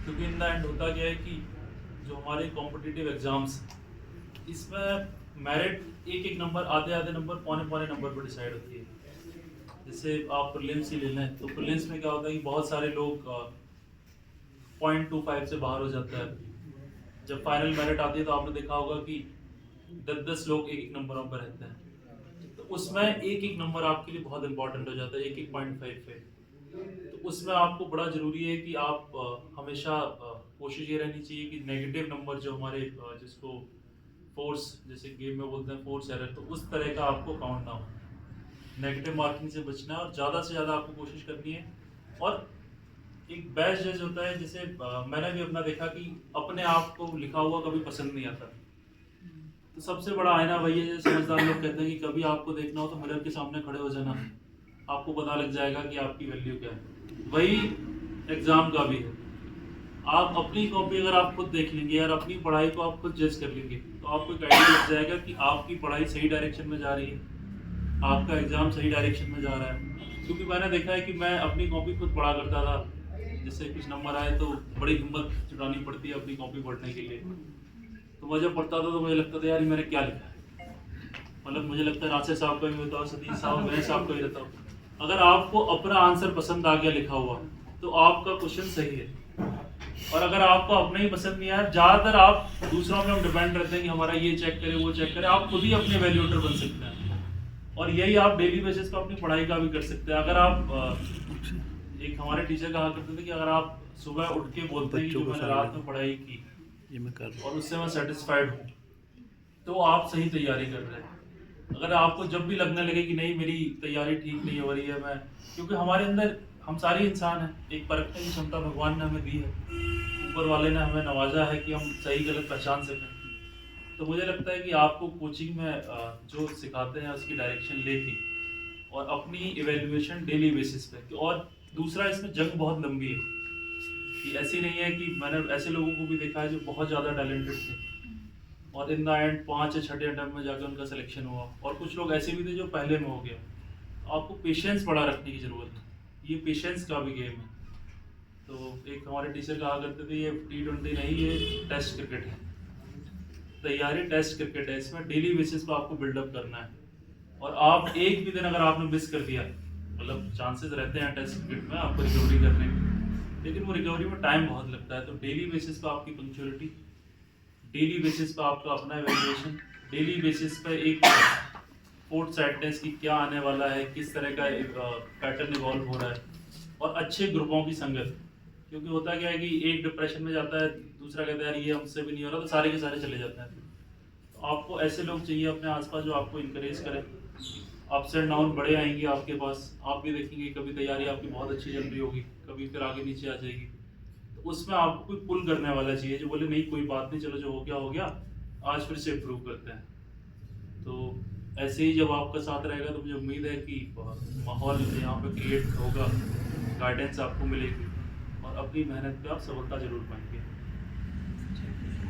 क्योंकि in the end होता क्या है कि जो हमारे कॉम्पिटिटिव एग्जाम्स इसमें मेरिट एक एक नंबर, आधे आधे नंबर, पौने पौने नंबर पर डिसाइड होती है। जैसे आप प्रीलिम्स ही ले लें तो प्रीलिम्स में क्या होता है कि बहुत सारे लोग 0.25 से बाहर हो जाता है। जब फाइनल मेरिट आती है तो आपने देखा होगा कि 10-10 लोग एक एक नंबरों पर रहते हैं। तो उसमें एक एक नंबर आपके लिए बहुत इंपॉर्टेंट हो जाता है, एक एक 0.5 पे। तो उसमें आपको बड़ा ज़रूरी है कि आप हमेशा कोशिश ये रहनी चाहिए कि नेगेटिव नंबर जो हमारे जिसको फोर्स, जैसे गेम में बोलते हैं फोर्स एरर, तो उस तरह का आपको काउंट ना हो। नेगेटिव मार्किंग से बचना है और ज़्यादा से ज़्यादा आपको कोशिश करनी है। और एक बेस्ट जज होता है, जैसे मैंने भी अपना देखा कि अपने आप को लिखा हुआ कभी पसंद नहीं आता। तो सबसे बड़ा आईना वही है, जैसे समझदार लोग कहते हैं कि कभी आपको देखना हो तो मिरर के सामने खड़े हो जाना, आपको पता लग जाएगा कि आपकी वैल्यू क्या है। वही एग्जाम का भी है। आप अपनी कॉपी अगर आप खुद देख लेंगे यार, अपनी पढ़ाई को आप खुद जज कर लेंगे, तो आपको एक आइडिया लग जाएगा कि आपकी पढ़ाई सही डायरेक्शन में जा रही है, आपका एग्जाम सही डायरेक्शन में जा रहा है। क्योंकि मैंने देखा है कि मैं अपनी कॉपी खुद पढ़ा करता था, जैसे कुछ नंबर आए तो बड़ी हिम्मत जुटानी पड़ती है अपनी कॉपी पढ़ने के लिए। तो मैं जब पढ़ता था तो मुझे लगता था यार मैंने क्या लिखा है, मतलब मुझे लगता है राशि साहब का भी बताओ, सतीश साहब, गणेश साहब का भी बताओ। अगर आपको अपना आंसर पसंद आ गया लिखा हुआ तो आपका क्वेश्चन सही है। और अगर आपको अपना ही पसंद नहीं आया, ज्यादातर आप दूसरों पे हम डिपेंड रहते हैं कि हमारा ये चेक करे वो चेक करे, आप खुद ही अपने वैल्यूएटर बन सकते हैं। और यही आप डेली बेसिस पे अपनी पढ़ाई का भी कर सकते हैं। अगर आप एक हमारे टीचर कहा करते थे कि अगर आप सुबह उठ के बोलते हैं कि जो मैंने रात में पढ़ाई की ये मैं कर रहा और उससे मैं सेटिस्फाइड हूँ, तो आप सही तैयारी कर रहे हैं। अगर आपको जब भी लगने लगे कि नहीं मेरी तैयारी ठीक नहीं हो रही है, मैं, क्योंकि हमारे अंदर हम सारे इंसान हैं, एक परखने की क्षमता भगवान ने हमें दी है, ऊपर वाले ने हमें नवाजा है कि हम सही गलत पहचान सकें। तो मुझे लगता है कि आपको कोचिंग में जो सिखाते हैं उसकी डायरेक्शन लेके और अपनी इवेल्युएशन डेली बेसिस पे। और दूसरा, इसमें जंग बहुत लंबी है, कि ऐसी नहीं है कि मैंने ऐसे लोगों को भी देखा है जो बहुत ज़्यादा टैलेंटेड थे और इन द एंड 5 या 6 अटेम्प्ट में जाकर उनका सिलेक्शन हुआ, और कुछ लोग ऐसे भी थे जो पहले में हो गया। तो आपको पेशेंस बड़ा रखने की ज़रूरत है, ये पेशेंस का भी गेम है। तो एक हमारे टीचर कहा करते थे ये T20 नहीं, ये टेस्ट क्रिकेट है। तैयारी टेस्ट क्रिकेट है, इसमें डेली बेसिस पर आपको बिल्डअप करना है। और आप एक भी दिन अगर आपने मिस कर दिया, मतलब चांसेस रहते हैं टेस्ट क्रिकेट में आपको रिकवरी करने के, लेकिन वो रिकवरी में टाइम बहुत लगता है। तो डेली बेसिस पर आपकी पंक्चुअलिटी, डेली बेसिस पर आपका अपना इवैल्यूएशन, डेली बेसिस पर एक फोर्थ सैडनेस की क्या आने वाला है, किस तरह का पैटर्न इवॉल्व हो रहा है, और अच्छे ग्रुपों की संगत। क्योंकि होता क्या है कि एक डिप्रेशन में जाता है, दूसरा कहता है यार ये हमसे भी नहीं हो रहा, तो सारे के सारे चले जाते हैं। तो आपको ऐसे लोग चाहिए अपने आसपास जो आपको इंकरेज करें। अप्स एंड डाउन बड़े आएंगे आपके पास, आप भी देखेंगे कभी तैयारी आपकी बहुत अच्छी चल रही होगी, कभी फिर आगे नीचे आ जाएगी। तो उसमें आपको कोई पुल करने वाला चाहिए जो बोले नहीं कोई बात नहीं, चलो जो हो गया, आज फिर से इम्प्रूव करते हैं। तो ऐसे ही जब आपका साथ रहेगा तो मुझे उम्मीद है कि माहौल यहाँ पे क्रिएट होगा, गाइडेंस आपको मिलेगी और अपनी मेहनत पे आप सफलता जरूर पाएंगे।